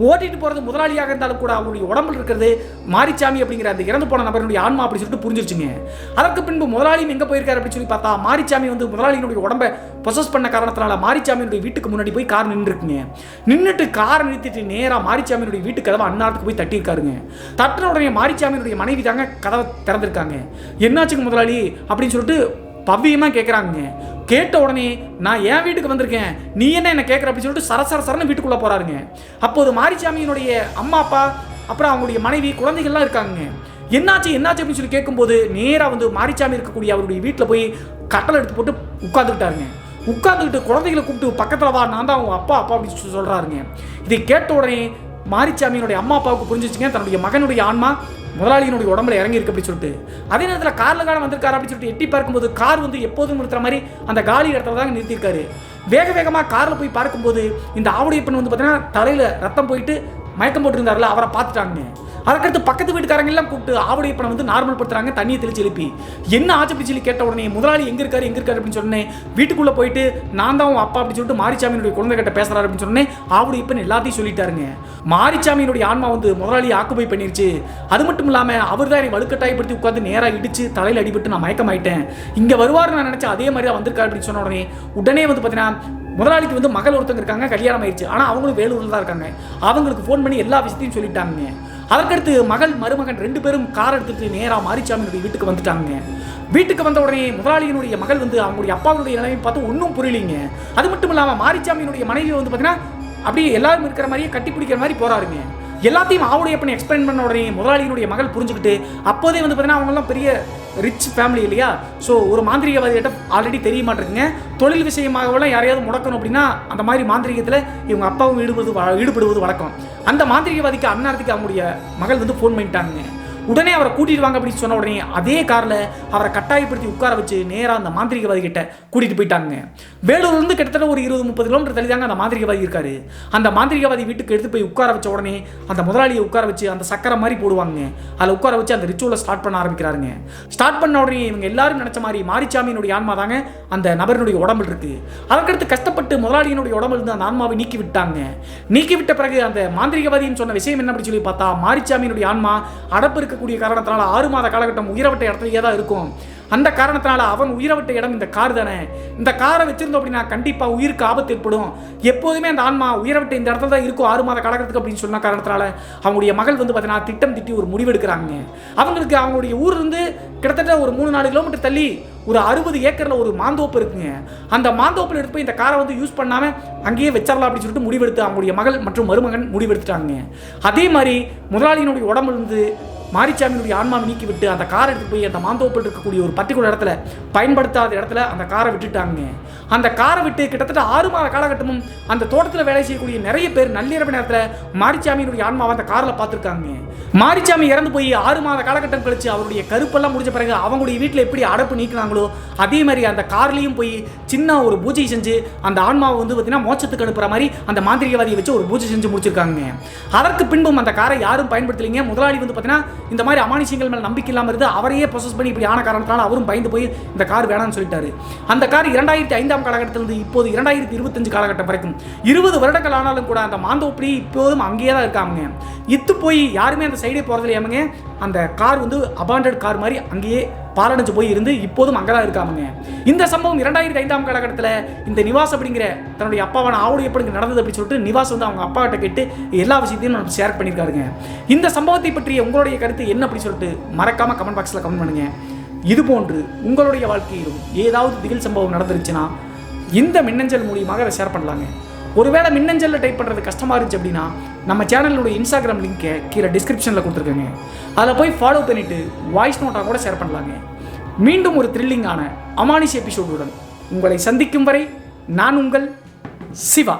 ஓட்டிட்டு போகிறது முதலாளியாக இருந்தாலும் கூட அவருடைய உடம்பில் இருக்கிறது மாரிச்சாமி அப்படிங்கிற அந்த இறந்து போன நபருடைய ஆன்மா அப்படி சொல்லிட்டு புரிஞ்சிருச்சுங்க. அதற்கு பின்பு முதலாளியும் எங்கே போயிருக்காரு அப்படின்னு சொல்லி பார்த்தா மாரிச்சாமி வந்து முதலாளியினுடைய உடம்பை பொசஸ் பண்ண காரணத்தினால மாரிச்சாமியினுடைய வீட்டுக்கு முன்னாடி போய் கார் நின்றுருக்குங்க. நின்றுட்டு காரை நிறுத்திட்டு நேராக மாரிச்சாமியினுடைய வீட்டு கதவை அந்நாட்டுக்கு போய் தட்டியிருக்காருங்க. தட்டின உடனே மாரிச்சாமியினுடைய மனைவி தாங்க கதவை திறந்திருக்காங்க. என்னாச்சுங்க முதலாளி அப்படின்னு சொல்லிட்டு பவ்யமாக கேட்குறாங்க. கேட்ட உடனே நான் என் வீட்டுக்கு வந்திருக்கேன், நீ என்ன கேட்குற அப்படின்னு சொல்லிட்டு சரசரன்னு வீட்டுக்குள்ளே போகிறாருங்க. அப்போது மாரிச்சாமியினுடைய அம்மா அப்பா அப்புறம் அவங்களுடைய மனைவி குழந்தைகள்லாம் இருக்காங்க. என்னாச்சு அப்படின்னு சொல்லி கேட்கும்போது நேராக வந்து மாரிச்சாமி இருக்கக்கூடிய அவருடைய வீட்டில் போய் கட்டளை எடுத்து போட்டு உட்காந்துக்கிட்டாருங்க. உட்காந்துக்கிட்டு குழந்தைகளை கூப்பிட்டு பக்கத்தில் வா, நான் தான் அவங்க அப்பா அப்படின்னு சொல்லி சொல்கிறாருங்க. இதை கேட்ட உடனே மாரிச்சாமியினுடைய அம்மா அப்பாவுக்கு புரிஞ்சிச்சுங்க தன்னுடைய மகனுடைய ஆன்மா முதலாளியினுடைய உடம்புல இறங்கி இருக்கு அப்படி சொல்லிட்டு. அதே நேரத்தில் காரில் வந்திருக்காரு அப்படின்னு சொல்லிட்டு எட்டி பார்க்கும்போது கார் வந்து எப்போதும் நிறுத்துற மாதிரி அந்த காலி இடத்துல தாங்க நிறுத்தியிருக்காரு. வேகமாக காரில் போய் பார்க்கும்போது இந்த ஆவுடையப்பன் வந்து பார்த்தீங்கன்னா தலையில் ரத்தம் போயிட்டு மயக்கம் போட்டுருந்தாருல, அவரை பார்த்துட்டாங்க. அதுக்கடுத்து பக்கத்து வீட்டுக்காரங்க எல்லாம் கூப்பிட்டு ஆவுடையப்பனை வந்து நார்மல் படுத்துறாங்க, தண்ணியை தெளிச்சு எழுப்பி. என்ன ஆச்சு அப்படி சொல்லி கேட்ட உடனே முதலாளி எங்கே இருக்காரு அப்படின்னு சொன்னேன். வீட்டுக்குள்ளே போயிட்டு நான் தான் அப்பா அப்படின்னு சொல்லிட்டு மாரிச்சாமியினுடைய குழந்தை கிட்ட பேசுறாரு அப்படின்னு சொன்னேன். ஆவுடையப்பன் எல்லாத்தையும் சொல்லிட்டாருங்க. மாரிச்சாமியினுடைய ஆன்மா வந்து முதலாளியை ஆக்குபை பண்ணிருச்சு. அது மட்டும் இல்லாமல் அவர் தான் என்னை வலுக்கட்டாயப்படுத்தி உட்காந்து நேராக இடிச்சு தலையில் அடிபட்டு நான் மயக்கமாயிட்டேன். இங்கே வருவார் நான் நினச்சேன், அதே மாதிரி தான் வந்திருக்காரு அப்படின்னு சொன்ன உடனே வந்து பார்த்தீங்கன்னா முதலாளிக்கு வந்து மகள் ஒருத்தங்க இருக்காங்க, கல்யாணம் ஆயிடுச்சு. ஆனால் அவங்களும் வேலூரில் தான் இருக்காங்க. அவங்களுக்கு ஃபோன் பண்ணி எல்லா விஷயத்தையும் சொல்லிட்டாங்க. அதற்கடுத்து மகள் மருமகன் 2 பேரும் கார் எடுத்துட்டு நேராக மாரிச்சாமியினுடைய வீட்டுக்கு வந்துட்டாங்க. வீட்டுக்கு வந்த உடனே முதலாளியினுடைய மகள் வந்து அவங்களுடைய அப்பாவுடைய நிலைமை பார்த்து ஒன்றும் புரியலிங்க. அது மட்டும் இல்லாமல் மாரிச்சாமியினுடைய மனைவி வந்து பார்த்தீங்கன்னா அப்படியே எல்லாரும் இருக்கிற மாதிரியே கட்டி பிடிக்கிற மாதிரி போறாருங்க. எல்லாத்தையும் ஆவுடைய பண்ணி எக்ஸ்பிளைன் பண்ண உடனே முதலாளியினுடைய மகள் புரிஞ்சுக்கிட்டு அப்போதே வந்து பார்த்தீங்கன்னா அவங்கெல்லாம் பெரிய ரிச் ஃபேமிலி இல்லையா, ஸோ ஒரு மாந்திரிகவாதிகிட்ட ஆல்ரெடி தெரிய மாட்டேங்குங்க. தொழில் விஷயமாகவெல்லாம் யாரையாவது முடக்கணும் அப்படின்னா அந்த மாதிரி மாந்திரிகத்தில் இவங்க அப்பாவும் ஈடுபடுவது வழக்கம். அந்த மாந்திரிகவாதிக்கு அந்நேரத்துக்கு அவங்களுடைய மகள் வந்து ஃபோன் பண்ணிட்டாங்க. உடனே அவரை கூட்டிட்டு வாங்க அப்படின்னு சொன்ன உடனே அதே காரில் அவரை கட்டாயப்படுத்தி உட்கார வச்சு நேராக அந்த மாந்திரிகவாதி கிட்ட கூட்டிட்டு போயிட்டாங்க. வேலூர்லேருந்து கிட்டத்தட்ட ஒரு 20-30 கிலோமீட்டர் தள்ளி தாங்க அந்த மாந்திரிகவாதி இருக்காரு. அந்த மாந்திரிகவாதி வீட்டுக்கு எடுத்து போய் உட்கார வச்ச உடனே அந்த முதலாளியை உட்கார வச்சு அந்த சக்கரை மாதிரி போடுவாங்க, அதில் உட்கார வச்சு அந்த ரிச்சுவலை ஸ்டார்ட் பண்ண ஆரம்பிக்கிறாருங்க. ஸ்டார்ட் பண்ண உடனே இவங்க எல்லாரும் நினைச்ச மாதிரி மாரிச்சாமியினுடைய ஆன்மா தாங்க அந்த நபரினுடைய உடம்பு இருக்கு. அதற்கடுத்து கஷ்டப்பட்டு முதலாளியினுடைய உடம்புல இருந்து அந்த ஆன்மாவை நீக்கி விட்டாங்க. நீக்கி விட்ட பிறகு அந்த மாந்திரிகவாதின்னு சொன்ன விஷயம் என்ன அப்படின்னு சொல்லி பார்த்தா மாரிச்சாமியினுடைய ஆன்மா அடப்பு இருக்கக்கூடிய காரணத்தினால 6 மாத காலகட்டம் உயிரவிட்ட இடத்துலயே தான் இருக்கும். அந்த காரணத்தினால அவன் உயிரவிட்ட இடம் இந்த கார் தானே, இந்த காரை வச்சிருந்தோம் அப்படின்னா கண்டிப்பா உயிருக்கு ஆபத்து ஏற்படும். எப்போதுமே அந்த ஆன்மா உயிரவிட்ட இந்த இடத்துல தான் இருக்கும் 6 மாத காலகட்டத்துக்கு அப்படின்னு சொன்ன காரணத்தினால அவங்களுடைய மகள் வந்து பார்த்தீங்கன்னா திட்டம் திட்டி ஒரு முடிவெடுக்கிறாங்க. அவங்களுக்கு அவங்களுடைய ஊர் இருந்து கிட்டத்தட்ட ஒரு 3-4 கிலோமீட்டர் தள்ளி ஒரு 60 ஏக்கர்ல ஒரு மாந்தோப்பு இருக்குங்க. அந்த மாந்தோப்பில் எடுத்து போய் இந்த காரை வந்து யூஸ் பண்ணாம அங்கேயே வச்சிடலாம் அப்படின்னு சொல்லிட்டு முடிவெடுத்து அவங்களுடைய மகள் மற்றும் மருமகன் முடிவெடுத்துட்டாங்க. அதே மாதிரி முதலாளியினுடைய உடம்புல இருந்து மாரிச்சாமியினுடைய ஆன்மாவை நீக்கி விட்டு அந்த காரை எடுத்து போய் அந்த மாந்தோப்பில் இருக்கக்கூடிய ஒரு பர்டிகுலர் இடத்துல பயன்படுத்தாத இடத்துல அந்த காரை விட்டுட்டாங்க. அந்த காரை விட்டு கிட்டத்தட்ட 6 மாத காலகட்டமும் அந்த தோட்டத்தில் வேலை செய்யக்கூடிய நிறைய பேர் நள்ளிரவு நேரத்தில் மாரிச்சாமியினுடைய ஆன்மாவை அந்த காரில் பார்த்துருக்காங்க. மாரிச்சாமி இறந்து போய் 6 மாத காலகட்டம் கழிச்சு அவருடைய கருப்பெல்லாம் முடிஞ்ச பிறகு அவங்களுடைய வீட்டில் எப்படி அடப்பு நீக்கினாங்களோ அதே மாதிரி அந்த கார்லையும் போய் சின்ன ஒரு பூஜை செஞ்சு அந்த ஆன்மாவை வந்து பார்த்தீங்கன்னா மோட்சத்துக்கு அனுப்புற மாதிரி அந்த மாந்திரிகவாதியை வச்சு ஒரு பூஜை செஞ்சு முடிச்சிருக்காங்க. அதற்கு பின்பும் அந்த காரை யாரும் பயன்படுத்தலைங்க. முதலாளி வந்து பார்த்தீங்கன்னா இந்த மாதிரி அமானுஷங்கள் மேலே நம்பிக்கை இல்லாமல் இருந்து அவரையே ப்ரொசஸ் பண்ணி இப்படி ஆன காரணத்தினால அவரும் பயந்து போய் இந்த கார் வேணாம்னு சொல்லிட்டாரு. அந்த கார் 2005 காலகட்டத்திலிருந்து இப்போது 2025 காலகட்டம் வரைக்கும் 20 வருடங்கள் ஆனாலும் கூட அந்த மாந்தோப்படி இப்போதும் அங்கேயே தான் இருக்காங்க. இத்து போய் யாருமே அந்த சைடே போகிறதுலையாமங்க. அந்த கார் வந்து அபாண்டட் கார் மாதிரி அங்கேயே பாலடைஞ்சு போய் இருந்து இப்போதும் அங்கே தான் இருக்காங்க. இந்த சம்பவம் 2005 காலகட்டத்தில் இந்த நிவாஸ் அப்படிங்கிற தன்னுடைய அப்பாவான ஆவுடைய எப்படி நடந்தது அப்படின்னு சொல்லிட்டு நிவாஸ் வந்து அவங்க அப்பா கிட்ட கேட்டு எல்லா விஷயத்தையும் நம்ம ஷேர் பண்ணியிருக்காருங்க. இந்த சம்பவத்தை பற்றி உங்களுடைய கருத்து என்ன அப்படின்னு சொல்லிட்டு மறக்காம கமெண்ட் பாக்ஸில் கமெண்ட் பண்ணுங்க. இது போன்று உங்களுடைய வாழ்க்கையிலும் ஏதாவது திகில் சம்பவம் நடந்துருச்சுன்னா இந்த மின்னஞ்சல் மூலியமாக அதை ஷேர் பண்ணலாங்க. ஒருவேளை மின்னஞ்சலில் டைப் பண்ணுறது கஷ்டமாக இருந்துச்சு அப்படின்னா நம்ம சேனலுடைய இன்ஸ்டாகிராம் லிங்கை கீழே டிஸ்கிரிப்ஷனில் கொடுத்துருக்கேங்க. அதில் போய் ஃபாலோ பண்ணிவிட்டு வாய்ஸ் நோட்டாக கூட ஷேர் பண்ணலாங்க. மீண்டும் ஒரு த்ரில்லிங்கான அமானுஷ எபிசோடுடன் உங்களை சந்திக்கும் வரை நான் உங்கள் சிவா.